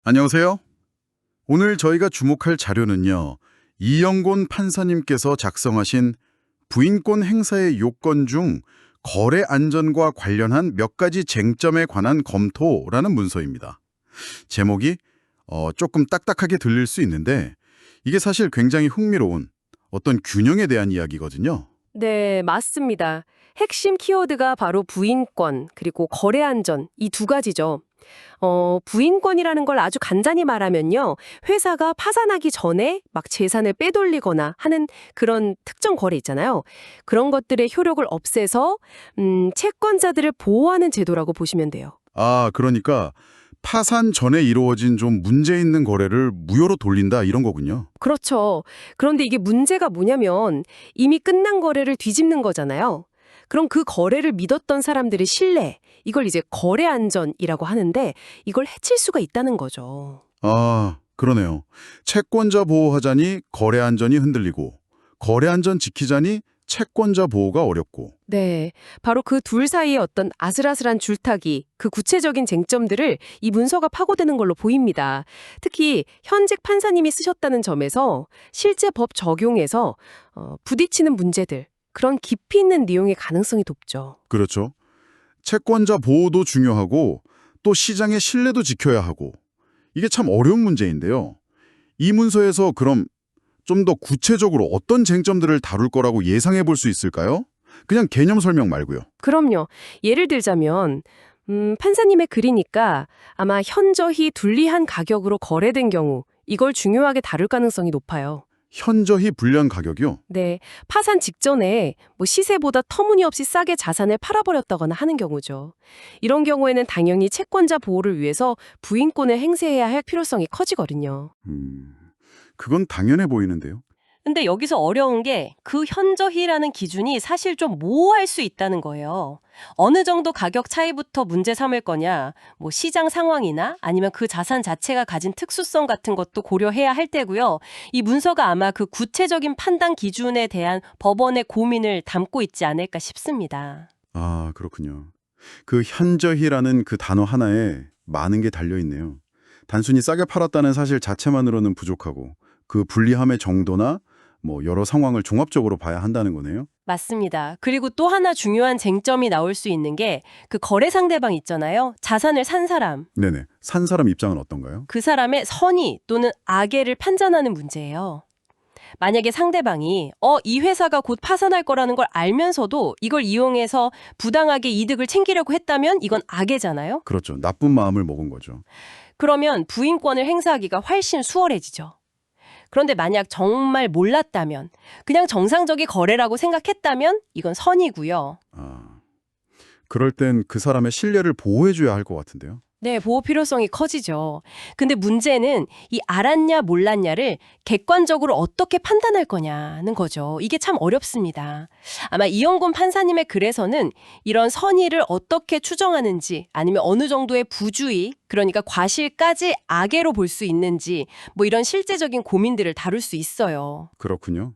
안녕하세요. 오늘 저희가 주목할 자료는요. 이영곤 판사님께서 작성하신 부인권 행사의 요건 중 거래 안전과 관련한 몇 가지 쟁점에 관한 검토라는 문서입니다. 제목이 조금 딱딱하게 들릴 수 있는데 이게 사실 굉장히 흥미로운 어떤 균형에 대한 이야기거든요. 네, 맞습니다. 핵심 키워드가 바로 부인권, 그리고 거래 안전, 이 두 가지죠. 부인권이라는 걸 아주 간단히 말하면요. 회사가 파산하기 전에 막 재산을 빼돌리거나 하는 그런 특정 거래 있잖아요. 그런 것들의 효력을 없애서 채권자들을 보호하는 제도라고 보시면 돼요. 그러니까 파산 전에 이루어진 좀 문제 있는 거래를 무효로 돌린다 이런 거군요. 그렇죠. 그런데 이게 문제가 뭐냐면 이미 끝난 거래를 뒤집는 거잖아요. 그럼 그 거래를 믿었던 사람들의 신뢰, 이걸 이제 거래 안전이라고 하는데 이걸 해칠 수가 있다는 거죠. 그러네요. 채권자 보호하자니 거래 안전이 흔들리고 거래 안전 지키자니 채권자 보호가 어렵고. 네, 바로 그 둘 사이의 어떤 아슬아슬한 줄타기, 그 구체적인 쟁점들을 이 문서가 파고드는 걸로 보입니다. 특히 현직 판사님이 쓰셨다는 점에서 실제 법 적용에서 부딪히는 문제들, 그런 깊이 있는 내용의 가능성이 높죠. 그렇죠. 채권자 보호도 중요하고 또 시장의 신뢰도 지켜야 하고 이게 참 어려운 문제인데요. 이 문서에서 그럼 좀 더 구체적으로 어떤 쟁점들을 다룰 거라고 예상해 볼 수 있을까요? 그냥 개념 설명 말고요. 그럼요. 예를 들자면 판사님의 글이니까 아마 현저히 불리한 가격으로 거래된 경우 이걸 중요하게 다룰 가능성이 높아요. 현저히 불리한 가격이요? 네, 파산 직전에 뭐 시세보다 터무니없이 싸게 자산을 팔아버렸다거나 하는 경우죠. 이런 경우에는 당연히 채권자 보호를 위해서 부인권을 행사해야 할 필요성이 커지거든요. 그건 당연해 보이는데요. 근데 여기서 어려운 게 그 현저히라는 기준이 사실 좀 모호할 수 있다는 거예요. 어느 정도 가격 차이부터 문제 삼을 거냐, 뭐 시장 상황이나 아니면 그 자산 자체가 가진 특수성 같은 것도 고려해야 할 테고요. 이 문서가 아마 그 구체적인 판단 기준에 대한 법원의 고민을 담고 있지 않을까 싶습니다. 그렇군요. 그 현저히라는 그 단어 하나에 많은 게 달려 있네요. 단순히 싸게 팔았다는 사실 자체만으로는 부족하고 그 불리함의 정도나 뭐 여러 상황을 종합적으로 봐야 한다는 거네요. 맞습니다. 그리고 또 하나 중요한 쟁점이 나올 수 있는 게 그 거래 상대방 있잖아요. 자산을 산 사람. 네네. 산 사람 입장은 어떤가요? 그 사람의 선의 또는 악의를 판단하는 문제예요. 만약에 상대방이 이 회사가 곧 파산할 거라는 걸 알면서도 이걸 이용해서 부당하게 이득을 챙기려고 했다면 이건 악의잖아요. 그렇죠. 나쁜 마음을 먹은 거죠. 그러면 부인권을 행사하기가 훨씬 수월해지죠. 그런데 만약 정말 몰랐다면, 그냥 정상적인 거래라고 생각했다면 이건 선이고요. 그럴 땐 그 사람의 신뢰를 보호해줘야 할 것 같은데요. 네, 보호 필요성이 커지죠. 근데 문제는 이 알았냐 몰랐냐를 객관적으로 어떻게 판단할 거냐는 거죠. 이게 참 어렵습니다. 아마 이영곤 판사님의 글에서는 이런 선의를 어떻게 추정하는지 아니면 어느 정도의 부주의, 그러니까 과실까지 악의로 볼 수 있는지 뭐 이런 실제적인 고민들을 다룰 수 있어요. 그렇군요.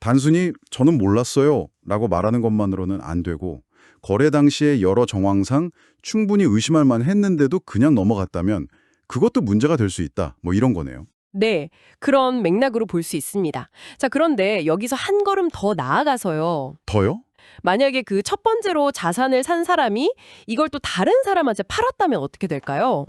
단순히 저는 몰랐어요 라고 말하는 것만으로는 안 되고 거래 당시의 여러 정황상 충분히 의심할 만했는데도 그냥 넘어갔다면 그것도 문제가 될 수 있다. 뭐 이런 거네요. 네, 그런 맥락으로 볼 수 있습니다. 자, 그런데 여기서 한 걸음 더 나아가서요. 더요? 만약에 그 첫 번째로 자산을 산 사람이 이걸 또 다른 사람한테 팔았다면 어떻게 될까요?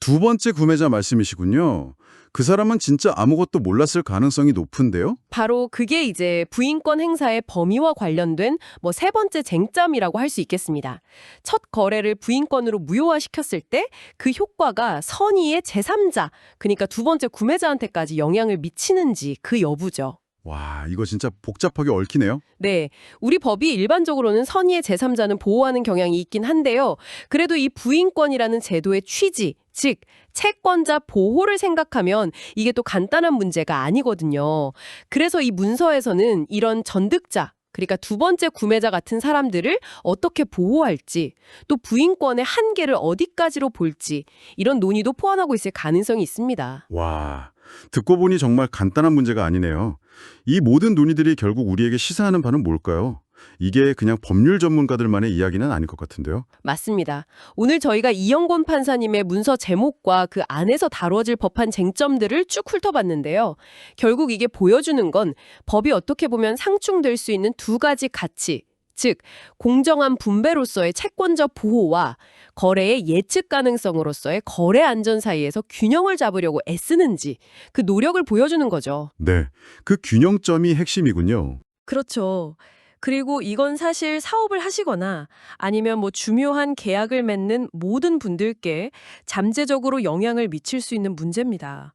두 번째 구매자 말씀이시군요. 그 사람은 진짜 아무것도 몰랐을 가능성이 높은데요? 바로 그게 이제 부인권 행사의 범위와 관련된 뭐 세 번째 쟁점이라고 할 수 있겠습니다. 첫 거래를 부인권으로 무효화시켰을 때 그 효과가 선의의 제3자, 그러니까 두 번째 구매자한테까지 영향을 미치는지 그 여부죠. 와, 이거 진짜 복잡하게 얽히네요. 네, 우리 법이 일반적으로는 선의의 제3자는 보호하는 경향이 있긴 한데요. 그래도 이 부인권이라는 제도의 취지, 즉 채권자 보호를 생각하면 이게 또 간단한 문제가 아니거든요. 그래서 이 문서에서는 이런 전득자, 그러니까 두 번째 구매자 같은 사람들을 어떻게 보호할지, 또 부인권의 한계를 어디까지로 볼지 이런 논의도 포함하고 있을 가능성이 있습니다. 와, 듣고 보니 정말 간단한 문제가 아니네요. 이 모든 논의들이 결국 우리에게 시사하는 바는 뭘까요? 이게 그냥 법률 전문가들만의 이야기는 아닐 것 같은데요. 맞습니다. 오늘 저희가 이영곤 판사님의 문서 제목과 그 안에서 다뤄질 법한 쟁점들을 쭉 훑어봤는데요. 결국 이게 보여주는 건 법이 어떻게 보면 상충될 수 있는 두 가지 가치, 즉 공정한 분배로서의 채권적 보호와 거래의 예측 가능성으로서의 거래 안전 사이에서 균형을 잡으려고 애쓰는지 그 노력을 보여주는 거죠. 네, 그 균형점이 핵심이군요. 그렇죠. 그리고 이건 사실 사업을 하시거나 아니면 뭐 중요한 계약을 맺는 모든 분들께 잠재적으로 영향을 미칠 수 있는 문제입니다.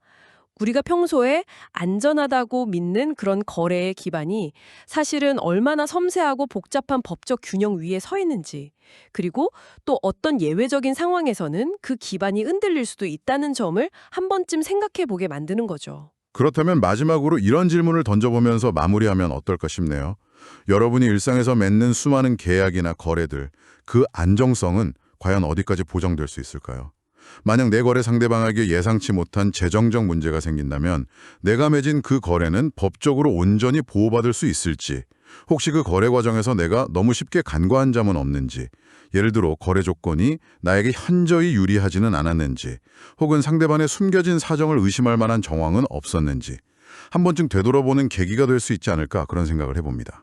우리가 평소에 안전하다고 믿는 그런 거래의 기반이 사실은 얼마나 섬세하고 복잡한 법적 균형 위에 서 있는지, 그리고 또 어떤 예외적인 상황에서는 그 기반이 흔들릴 수도 있다는 점을 한 번쯤 생각해 보게 만드는 거죠. 그렇다면 마지막으로 이런 질문을 던져보면서 마무리하면 어떨까 싶네요. 여러분이 일상에서 맺는 수많은 계약이나 거래들, 그 안정성은 과연 어디까지 보장될 수 있을까요? 만약 내 거래 상대방에게 예상치 못한 재정적 문제가 생긴다면 내가 맺은 그 거래는 법적으로 온전히 보호받을 수 있을지, 혹시 그 거래 과정에서 내가 너무 쉽게 간과한 점은 없는지, 예를 들어 거래 조건이 나에게 현저히 유리하지는 않았는지, 혹은 상대방의 숨겨진 사정을 의심할 만한 정황은 없었는지 한 번쯤 되돌아보는 계기가 될 수 있지 않을까 그런 생각을 해봅니다.